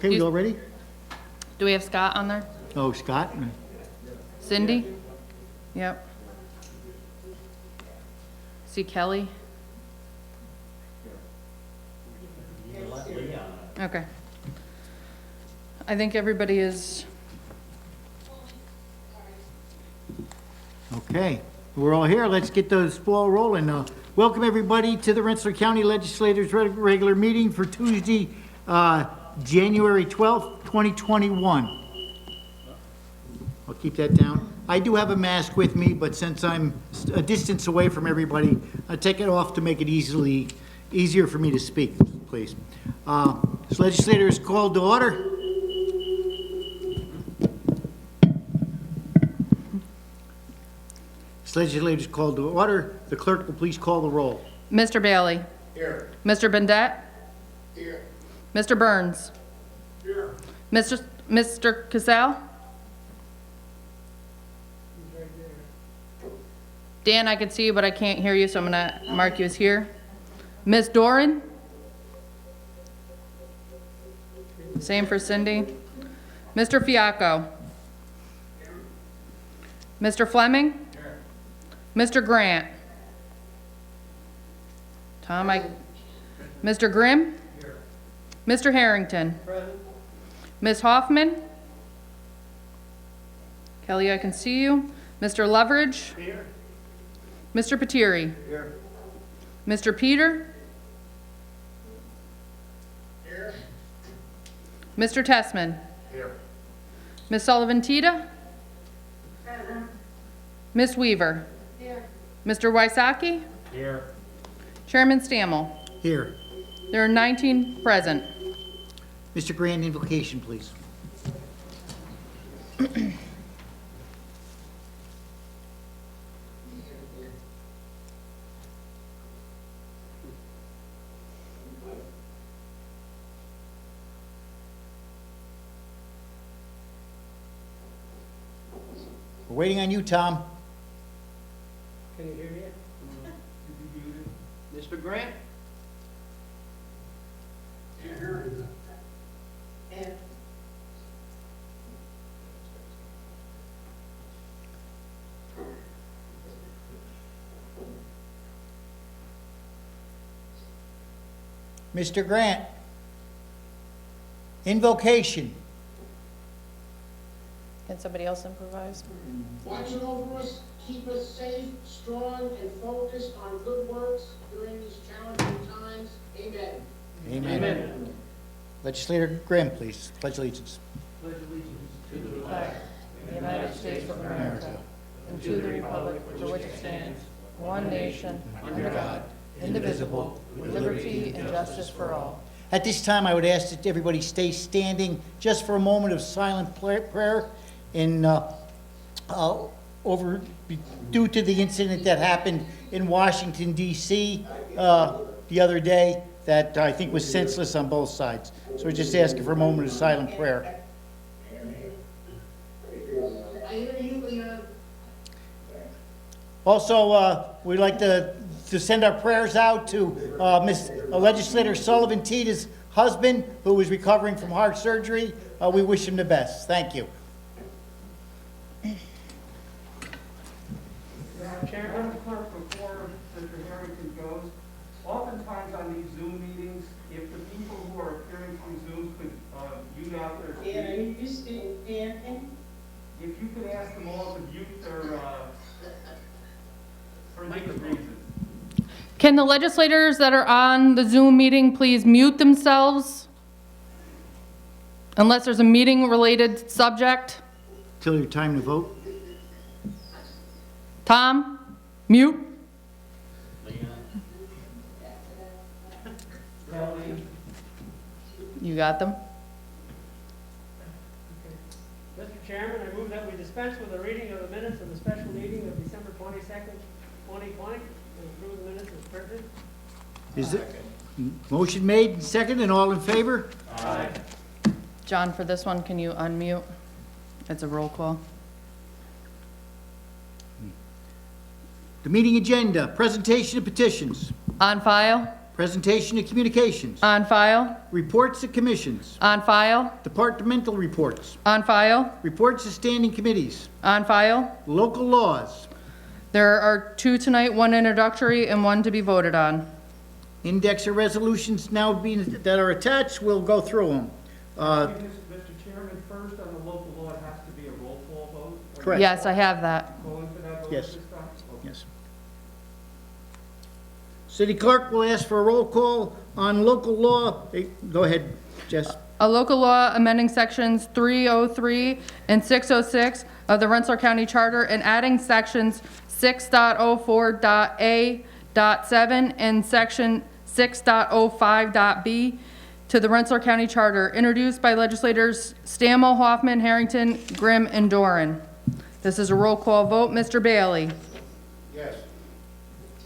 Okay, we all ready? Do we have Scott on there? Oh, Scott? Cindy? Yep. See Kelly? Okay. I think everybody is, Okay, we're all here. Let's get the ball rolling. Welcome, everybody, to the Rensselaer County Legislators' regular meeting for Tuesday, January 12th, 2021. I'll keep that down. I do have a mask with me, but since I'm a distance away from everybody, I'll take it off to make it easier for me to speak, please. This legislator is called to order. This legislator is called to order. The clerk will please call the roll. Mr. Bailey? Here. Mr. Bendet? Here. Mr. Burns? Here. Mr. Cassell? Dan, I can see you, but I can't hear you, so I'm gonna mark you as here. Ms. Doran? Same for Cindy. Mr. Fiacco? Mr. Fleming? Mr. Grant? Tom, Mr. Grimm? Mr. Harrington? Ms. Hoffman? Kelly, I can see you. Mr. Leverage? Here. Mr. Patiri? Here. Mr. Peter? Here. Mr. Tessman? Here. Ms. Sullivan Tita? Ms. Weaver? Mr. Wysocki? Here. Chairman Stammel? Here. There are 19 present. Mr. Grant, invocation, please. We're waiting on you, Tom. Can you hear me? Mr. Grant? Here. And Mr. Grant. Invocation. Can somebody else improvise? Watching over us, keep us safe, strong, and focused on good works during these challenging times. Amen. Amen. Legislator Grimm, please. Pledge allegiance. pledge allegiance to the Flag of the United States of America and to the republic for which it stands, one nation, under God, indivisible, with liberty and justice for all. At this time, I would ask that everybody stay standing just for a moment of silent prayer due to the incident that happened in Washington, D.C. The other day that I think was senseless on both sides. So we're just asking for a moment of silent prayer. I hear you, Leon. Also, we'd like to send our prayers out to Miss Legislator Sullivan Tita's husband, who is recovering from heart surgery. We wish him the best. Thank you. Chairman, clerk, before Mr. Harrington goes, oftentimes on these Zoom meetings, if the people who are appearing from Zoom could mute out their speech, if you could ask them all to mute their, for legal reasons. Can the legislators that are on the Zoom meeting please mute themselves? Unless there's a meeting-related subject. Till your time to vote. Tom, mute. You got them? Mr. Chairman, I move that we dispense with the reading of the minutes of the special meeting of December 22nd, 2020, and approve the minutes as printed. Is it motion made and second, and all in favor? Aye. John, for this one, can you unmute? It's a roll call. The meeting agenda, presentation of petitions. On file? Presentation of communications. On file. Reports of commissions. On file. Departmental reports. On file. Reports of standing committees. On file. Local laws. There are 2 tonight, 1 introductory and 1 to be voted on. Index of resolutions now that are attached, we'll go through them. Mr. Chairman, first on the local law, it has to be a roll call vote. Correct. Yes, I have that. Calling for that vote Yes. this time? Okay. Yes. City clerk will ask for a roll call on local law. Hey, go ahead, Jess. A local law amending sections 303 and 606 of the Rensselaer County Charter and adding sections 6.04.a.7 and section 6.05.b to the Rensselaer County Charter, introduced by legislators Stammel, Hoffman, Harrington, Grimm, and Doran. This is a roll call vote. Mr. Bailey? Yes.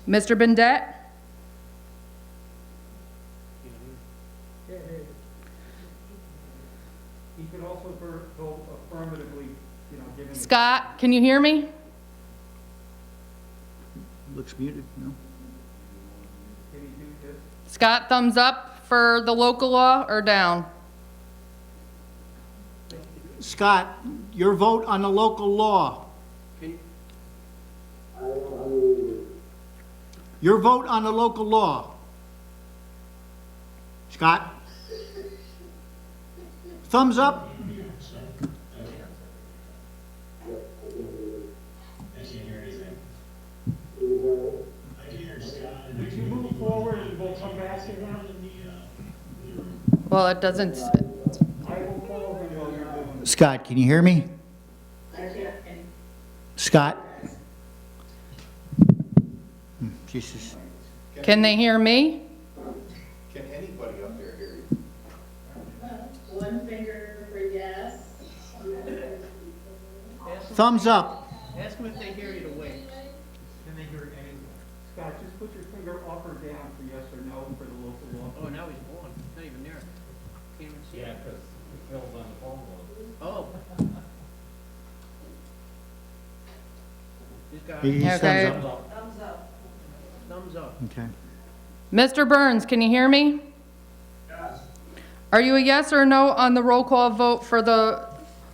Mr. Bendet? He could also vote affirmatively, giving. Scott, can you hear me? Looks muted, no? Can he do this? Scott, thumbs up for the local law or down? Scott, your vote on the local law. Your vote on the local law. Scott? Thumbs up? Would you move forward and we'll come back to him? Well, it doesn't, I will call him while you're doing this. Scott, can you hear me? Scott? Jesus. can they hear me? Can anybody up there hear you? One finger for yes. Thumbs up. Ask them if they hear you to wait. Can they hear anything? Scott, just put your finger up or down for yes or no for the local law. Oh, now he's gone. Not even there. Can't even see. Yeah, because Phil's on the phone with Oh. He's got He thumbs Okay. up. Thumbs up. thumbs up. Okay. Mr. Burns, can you hear me? Yes. Are you a yes or no on the roll call vote for the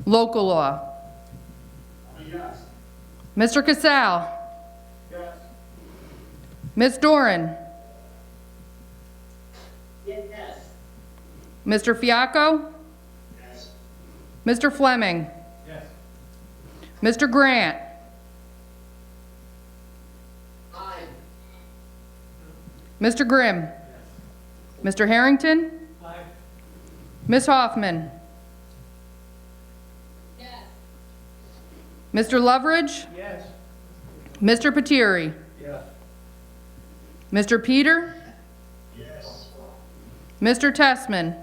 local law? Yes. Mr. Casal? Yes. Ms. Doran? Yes. Mr. Fiacco? Yes. Mr. Fleming? Yes. Mr. Grant? Aye. Mr. Grimm? Mr. Harrington? Aye. Ms. Hoffman? Yes. Mr. Loveridge? Yes. Mr. Patiri? Yes. Mr. Peter? Yes. Mr. Testman?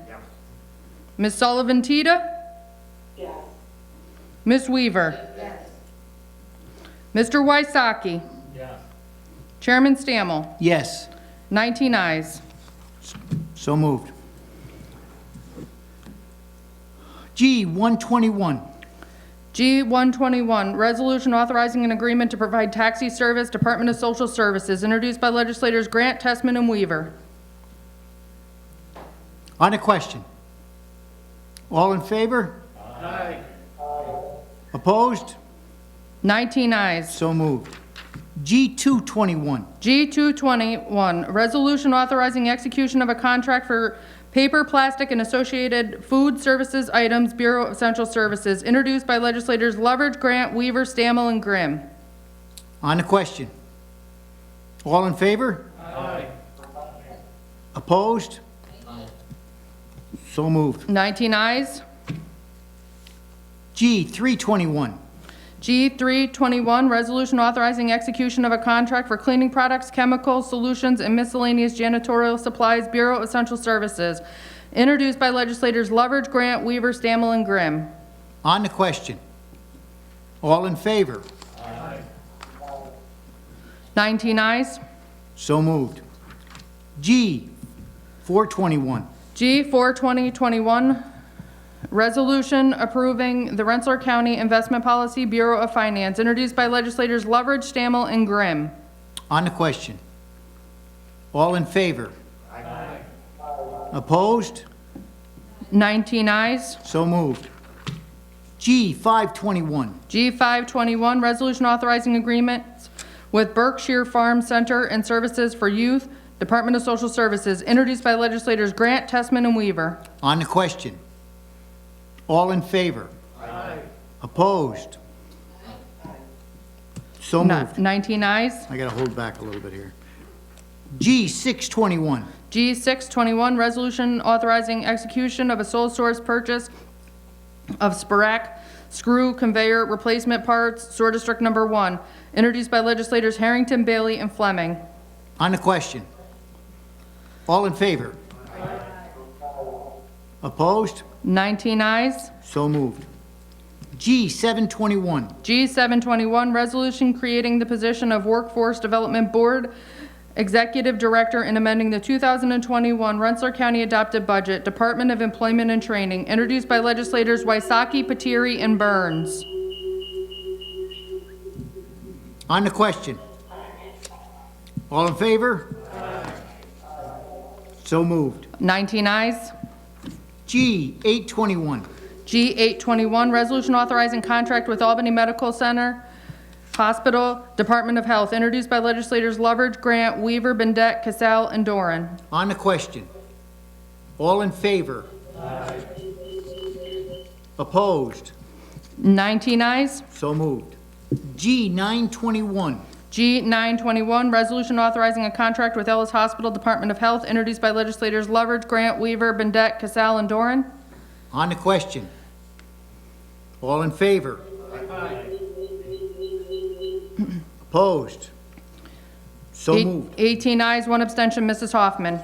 Ms. Sullivan Tita? Yes. Ms. Weaver? Yes. Mr. Wysocki? Yes. Chairman Stammel? Yes. 19 ayes. So moved. G, 121. G 121, resolution authorizing an agreement to provide taxi service, Department of Social Services, introduced by legislators Grant, Testman, and Weaver. On the question. All in favor? Aye. Opposed? 19 ayes. So moved. G, 221. G 221, resolution authorizing execution of a contract for paper, plastic, and associated food services items, Bureau of Essential Services, introduced by legislators Loveridge, Grant, Weaver, Stammel, and Grimm. On the question. All in favor? Aye. Opposed? So moved. 19 ayes. G, 321. G 321, resolution authorizing execution of a contract for cleaning products, chemical solutions, and miscellaneous janitorial supplies, Bureau of Essential Services, introduced by legislators Loveridge, Grant, Weaver, Stammel, and Grimm. On the question. All in favor? 19 ayes. So moved. G, 421. G 42021, resolution approving the Rensselaer County Investment Policy, Bureau of Finance, introduced by legislators Loveridge, Stammel, and Grimm. On the question. All in favor? Opposed? 19 ayes. So moved. G, 521. G 521, resolution authorizing agreements with Berkshire Farm Center and Services for Youth, Department of Social Services, introduced by legislators Grant, Testman, and Weaver. On the question. All in favor? Aye. Opposed? So moved. 19 ayes. I gotta hold back a little bit here. G, 621. G 621, resolution authorizing execution of a sole source purchase of Spirac screw conveyor replacement parts, Sewer District Number 1, introduced by legislators Harrington, Bailey, and Fleming. On the question. All in favor? Opposed? 19 ayes. So moved. G, 721. G 721, resolution creating the position of Workforce Development Board Executive Director and amending the 2021 Rensselaer County adopted budget, Department of Employment and Training, introduced by legislators Wysocki, Patiri, and Burns. On the question. All in favor? So moved. 19 ayes. G, 821. G 821, resolution authorizing contract with Albany Medical Center Hospital, Department of Health, introduced by legislators Lovett, Grant, Weaver, Bendet, Casal, and Doran. On the question. All in favor? Opposed? 19 ayes. So moved. G, 921. G 921, resolution authorizing a contract with Ellis Hospital, Department of Health, introduced by legislators Lovett, Grant, Weaver, Bendet, Casal, and Doran. On the question. All in favor? Opposed? So moved. 18 ayes, 1 abstention, Mrs. Hoffman.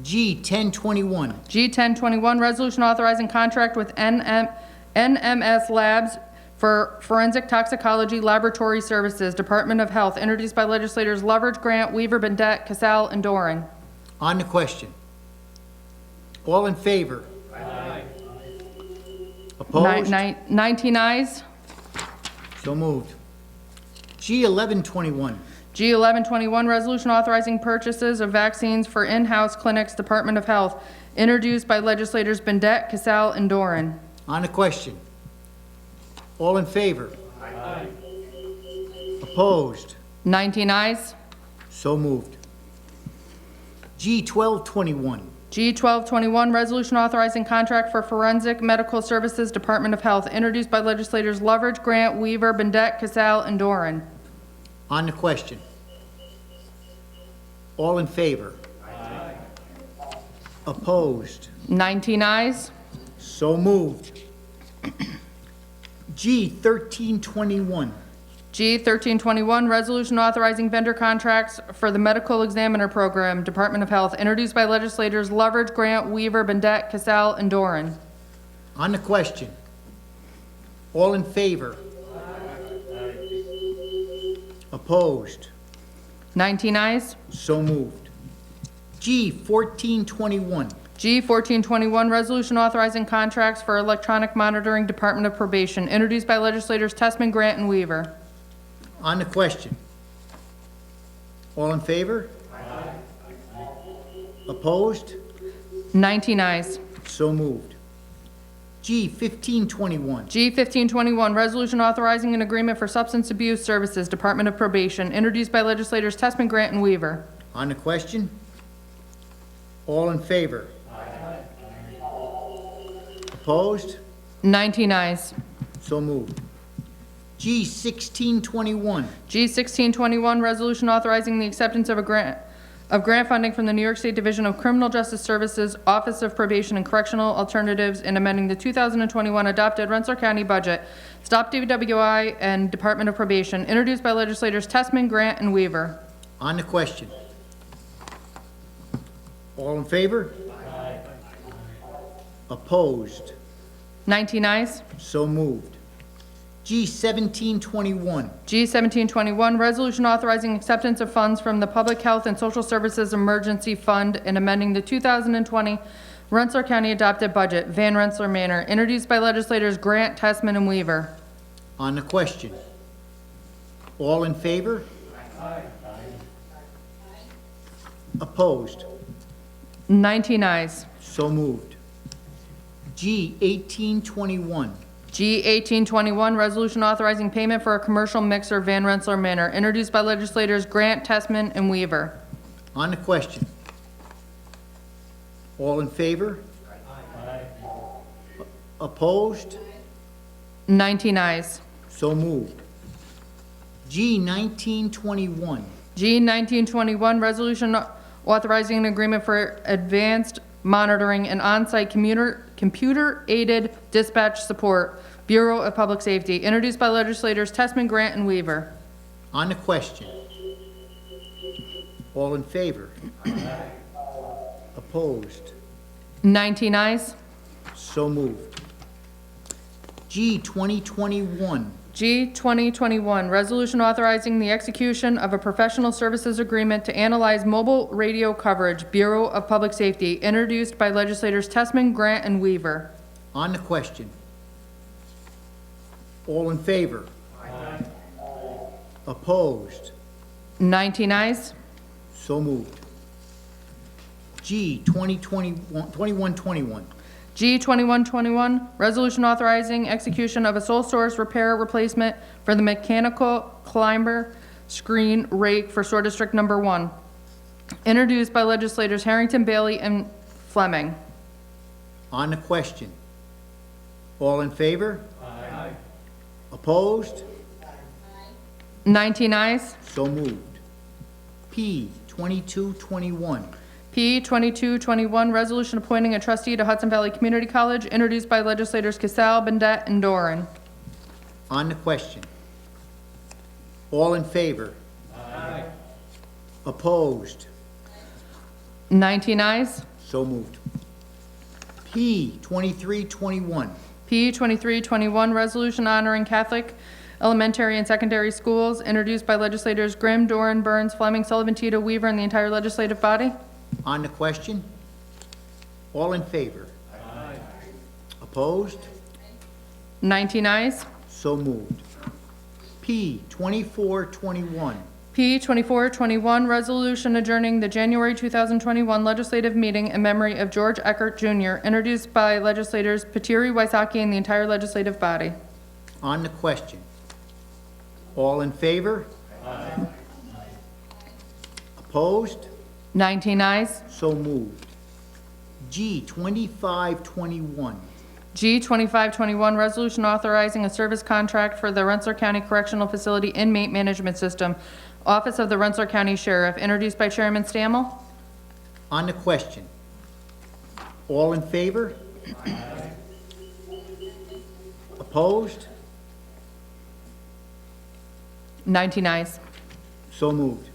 G, 1021. G 1021, resolution authorizing contract with NMS Labs for forensic toxicology laboratory services, Department of Health, introduced by legislators Lovett, Grant, Weaver, Bendet, Casal, and Doran. On the question. All in favor? Opposed? 19 ayes. So moved. G, 1121. G 1121, resolution authorizing purchases of vaccines for in-house clinics, Department of Health, introduced by legislators Bendet, Casal, and Doran. On the question. All in favor? Opposed? 19 ayes. So moved. G, 1221. G 1221, resolution authorizing contract for forensic medical services, Department of Health, introduced by legislators Lovett, Grant, Weaver, Bendet, Casal, and Doran. On the question. All in favor? Opposed? 19 ayes. So moved. G, 1321. G 1321, resolution authorizing vendor contracts for the medical examiner program, Department of Health, introduced by legislators Lovett, Grant, Weaver, Bendet, Casal, and Doran. On the question. All in favor? Opposed? 19 ayes. So moved. G, 1421. G 1421, resolution authorizing contracts for electronic monitoring, Department of Probation, introduced by legislators Testman, Grant, and Weaver. On the question. All in favor? Opposed? 19 ayes. So moved. G, 1521. G 1521, resolution authorizing an agreement for substance abuse services, Department of Probation, introduced by legislators Testman, Grant, and Weaver. On the question. All in favor? Opposed? 19 ayes. So moved. G, 1621. G 1621, resolution authorizing the acceptance of grant funding from the New York State Division of Criminal Justice Services, Office of Probation and Correctional Alternatives, and amending the 2021 adopted Rensselaer County budget, Stop DWI, and Department of Probation, introduced by legislators Testman, Grant, and Weaver. On the question. All in favor? Opposed? 19 ayes. So moved. G, 1721. G 1721, resolution authorizing acceptance of funds from the Public Health and Social Services Emergency Fund and amending the 2020 Rensselaer County adopted budget, Van Rensselaer Manor, introduced by legislators Grant, Testman, and Weaver. On the question. All in favor? Opposed? 19 ayes. So moved. G 1821. G 1821, resolution authorizing payment for a commercial mixer Van Rensselaer Manor, introduced by legislators Grant, Testman, and Weaver. On the question. All in favor? Opposed? 19 ayes. So moved. G 1921. G 1921, resolution authorizing an agreement for advanced monitoring and on-site computer-aided dispatch support, Bureau of Public Safety, introduced by legislators Testman, Grant, and Weaver. On the question. All in favor? Opposed? 19 ayes. So moved. G 2021. G 2021, resolution authorizing the execution of a professional services agreement to analyze mobile radio coverage, Bureau of Public Safety, introduced by legislators Testman, Grant, and Weaver. On the question. All in favor? Opposed? 19 ayes. So moved. G 2121. G 2121, resolution authorizing execution of a sole source repair replacement for the mechanical climber screen rake for Sewer District Number 1, introduced by legislators Harrington, Bailey, and Fleming. On the question. All in favor? Opposed? 19 ayes. So moved. P 2221. P 2221, resolution appointing a trustee to Hudson Valley Community College, introduced by legislators Casal, Bendet, and Doran. On the question. All in favor? Opposed? 19 ayes. So moved. P 2321. P 2321, resolution honoring Catholic elementary and secondary schools, introduced by legislators Grimm, Doran, Burns, Fleming, Sullivan, Tito, Weaver, and the entire legislative body. On the question. All in favor? Opposed? 19 ayes. So moved. P 2421. P 2421, resolution adjourning the January 2021 legislative meeting in memory of George Eckert Jr., introduced by legislators Patiri, Wysocki, and the entire legislative body. On the question. All in favor? Opposed? 19 ayes. So moved. G 2521. G 2521, resolution authorizing a service contract for the Rensselaer County Correctional Facility Inmate Management System, Office of the Rensselaer County Sheriff, introduced by Chairman Stammel. On the question. All in favor? Opposed? 19 ayes. So moved.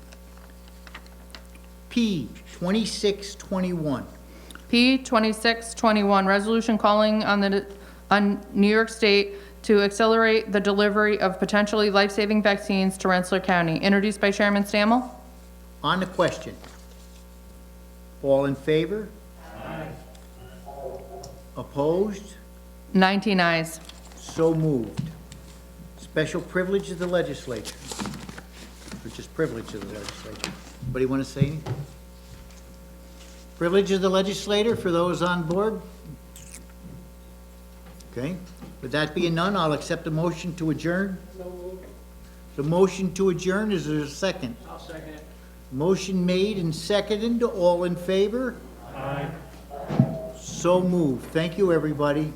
P 2621. P 2621, resolution calling on New York State to accelerate the delivery of potentially life-saving vaccines to Rensselaer County, introduced by Chairman Stammel. On the question. All in favor? Opposed? 19 ayes. So moved. Special privilege of the legislature. Or just privilege of the legislature. Anybody want to say anything? Privilege of the legislator for those on board? Okay. With that being none, I'll accept a motion to adjourn. The motion to adjourn, is there a second? I'll second it. Motion made and seconded. All in favor? Aye. So moved. Thank you, everybody.